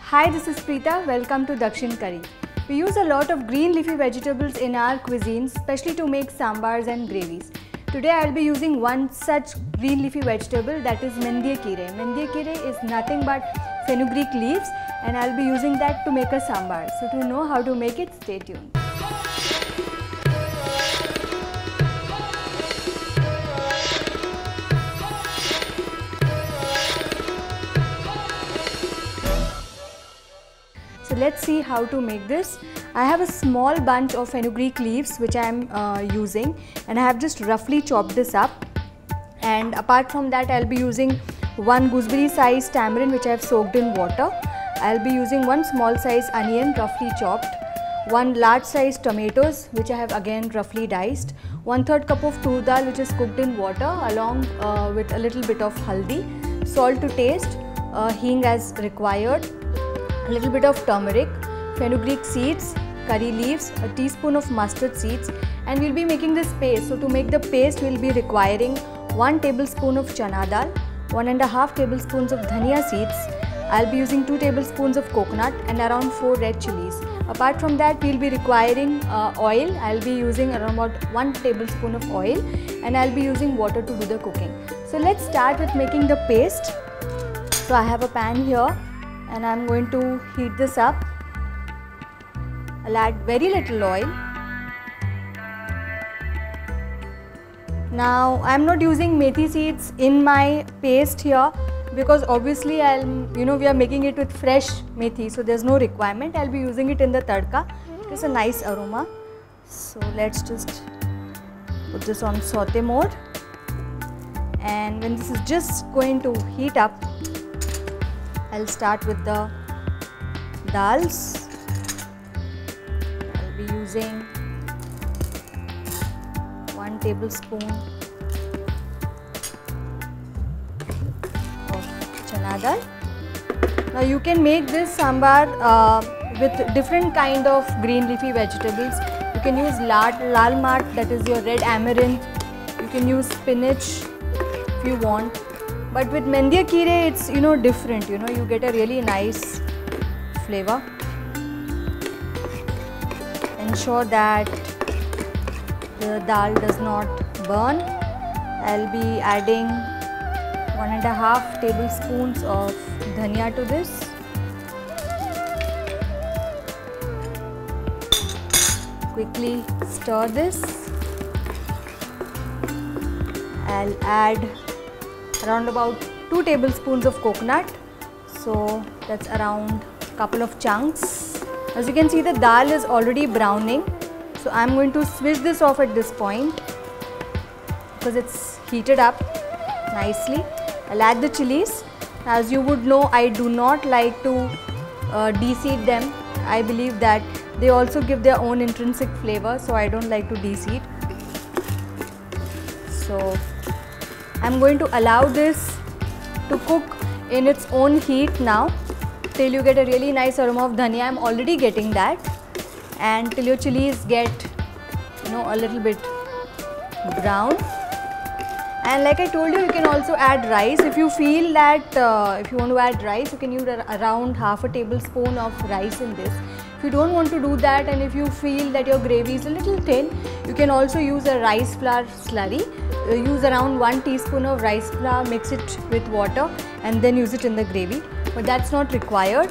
Hi, this is Preetha. Welcome to Dakshin Curry. We use a lot of green leafy vegetables in our cuisines, especially to make sambars and gravies. Today I will be using one such green leafy vegetable, that is Menthiya Keerai. Menthiya Keerai is nothing but fenugreek leaves, and I will be using that to make a sambar. So to know how to make it, stay tuned. So let's see how to make this. I have a small bunch of fenugreek leaves which I am using, and I have just roughly chopped this up. And apart from that, I'll be using one gooseberry size tamarind which I have soaked in water. I'll be using one small size onion roughly chopped, one large size tomatoes which I have again roughly diced, 1/3 cup of Toor dal which is cooked in water along with a little bit of haldi, salt to taste, hing as required, a little bit of turmeric, fenugreek seeds, curry leaves, a teaspoon of mustard seeds, and we'll be making this paste. So to make the paste, we'll be requiring 1 tablespoon of chana dal, 1.5 tablespoons of dhania seeds. I'll be using 2 tablespoons of coconut and around 4 red chillies. Apart from that, we'll be requiring oil. I'll be using around about 1 tablespoon of oil, and I'll be using water to do the cooking. So let's start with making the paste. So I have a pan here, and I'm going to heat this up. I'll add very little oil. Now I'm not using methi seeds in my paste here because obviously we are making it with fresh methi, so there's no requirement. I'll be using it in the tadka. It's a nice aroma. So let's just put this on saute mode, and when this is just going to heat up, I'll start with the dals. I'll be using 1 tablespoon of chana dal. Now you can make this sambar with different kind of green leafy vegetables. You can use lal mat, that is your red amaranth. You can use spinach if you want. But with Menthiya Keerai, it's different. You get a really nice flavor. Ensure that the dal does not burn. I'll be adding 1.5 tablespoons of dhania to this. Quickly stir this. I'll add around about 2 tablespoons of coconut, so that's around a couple of chunks. As you can see, the dal is already browning, so I'm going to switch this off at this point because it's heated up nicely. I'll add the chilies. As you would know, I do not like to de-seed them. I believe that they also give their own intrinsic flavor, so I don't like to de-seed. So I'm going to allow this to cook in its own heat now till you get a really nice aroma of dhania. I'm already getting that, and till your chilies get a little bit brown. And like I told you, you can also add rice if you feel that if you want to add rice, you can use around half a tablespoon of rice in this. If you don't want to do that, and if you feel that your gravy is a little thin, you can also use a rice flour slurry. Use around 1 teaspoon of rice flour, mix it with water, and then use it in the gravy, but that's not required.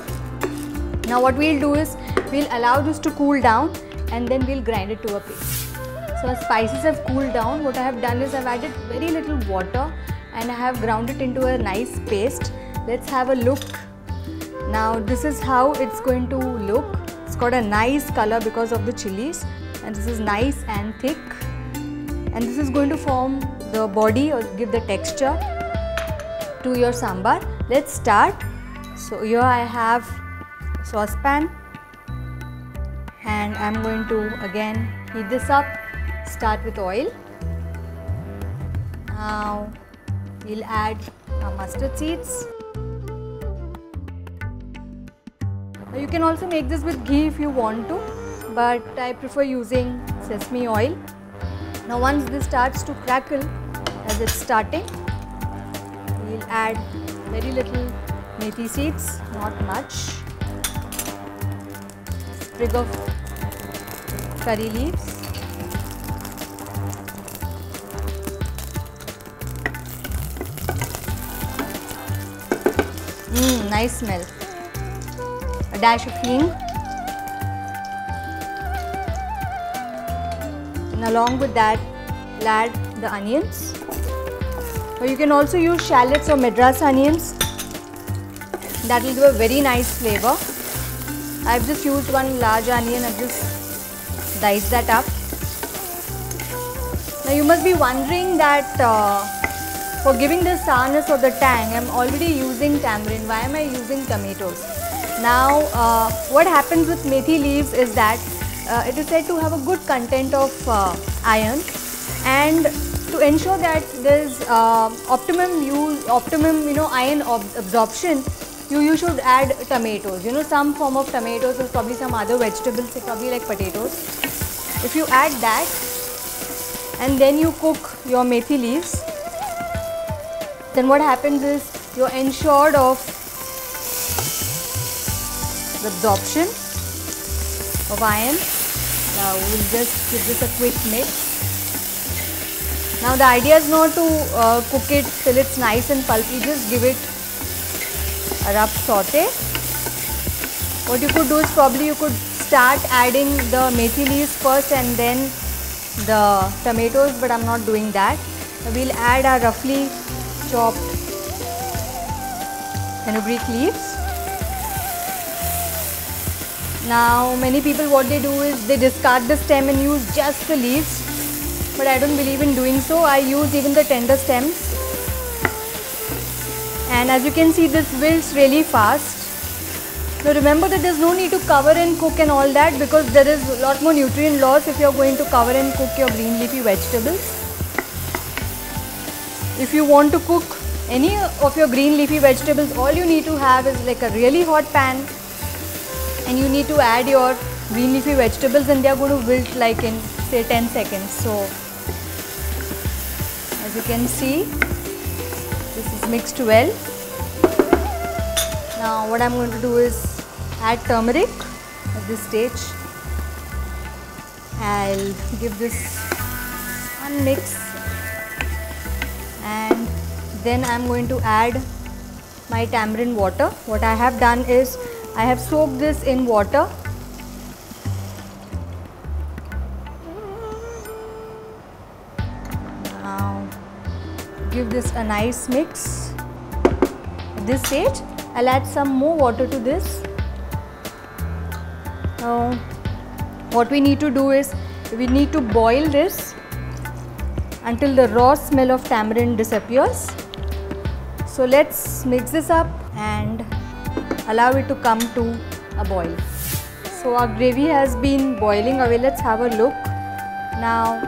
Now what we'll do is, we'll allow this to cool down, and then we'll grind it to a paste. So as spices have cooled down, what I have done is I've added very little water, and I have ground it into a nice paste. Let's have a look. Now this is how it's going to look. It's got a nice color because of the chilies, and this is nice and thick. And this is going to form the body or give the texture to your sambar. Let's start. So here I have a saucepan, and I'm going to again heat this up. Start with oil. Now we'll add our mustard seeds. Now you can also make this with ghee if you want to, but I prefer using sesame oil. Now once this starts to crackle, as it's starting, we'll add very little methi seeds, not much. sprig of curry leaves. Nice smell. A dash of hing. And along with that, we'll add the onions. Or you can also use shallots or madras onions. That will give a very nice flavor. I've just used one large onion. I've just diced that up. Now you must be wondering that for giving the sourness or the tang, I'm already using tamarind. Why am I using tomatoes? Now what happens with methi leaves is that it is said to have a good content of iron, and to ensure that there is optimum iron absorption, you should add tomatoes. Some form of tomatoes or probably some other vegetables, probably like potatoes. If you add that and then you cook your methi leaves, then what happens is you're ensured of the absorption of iron. Now we'll just give this a quick mix. Now the idea is not to cook it till it's nice and pulpy, just give it a rough saute. What you could do is probably you could start adding the methi leaves first and then the tomatoes, but I'm not doing that. We'll add our roughly chopped fenugreek leaves. Now many people, what they do is they discard the stem and use just the leaves, but I don't believe in doing so. I use even the tender stems, and as you can see, this wilts really fast. So remember that there's no need to cover and cook and all that, because there is a lot more nutrient loss if you're going to cover and cook your green leafy vegetables. If you want to cook any of your green leafy vegetables, all you need to have is like a really hot pan, and you need to add your green leafy vegetables, and they are going to wilt like in say 10 seconds. So as you can see, this is mixed well. Now what I'm going to do is add turmeric at this stage. I'll give this one mix, and then I'm going to add my tamarind water. What I have done is I have soaked this in water. Now give this a nice mix. At this stage, I'll add some more water to this. Now what we need to do is we need to boil this until the raw smell of tamarind disappears. So let's mix this up and allow it to come to a boil. So our gravy has been boiling away. Let's have a look. Now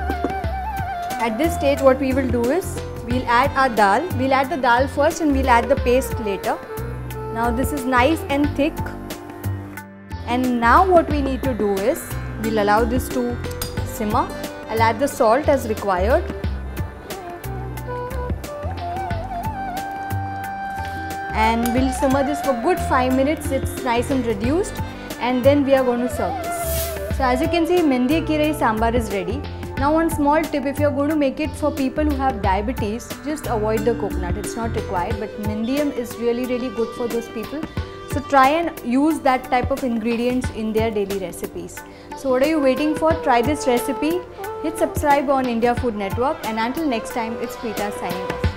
at this stage, what we will do is we'll add our dal. We'll add the dal first and we'll add the paste later. Now this is nice and thick, and now what we need to do is we'll allow this to simmer. I'll add the salt as required. And we'll simmer this for good 5 minutes. It's nice and reduced, and then we are going to serve this. So as you can see, Menthiya Keerai Sambhar is ready. Now one small tip, if you're going to make it for people who have diabetes, just avoid the coconut. It's not required, but Menthium is really good for those people. So try and use that type of ingredients in their daily recipes. So what are you waiting for? Try this recipe. Hit subscribe on India Food Network, and until next time, it's Preetha signing off.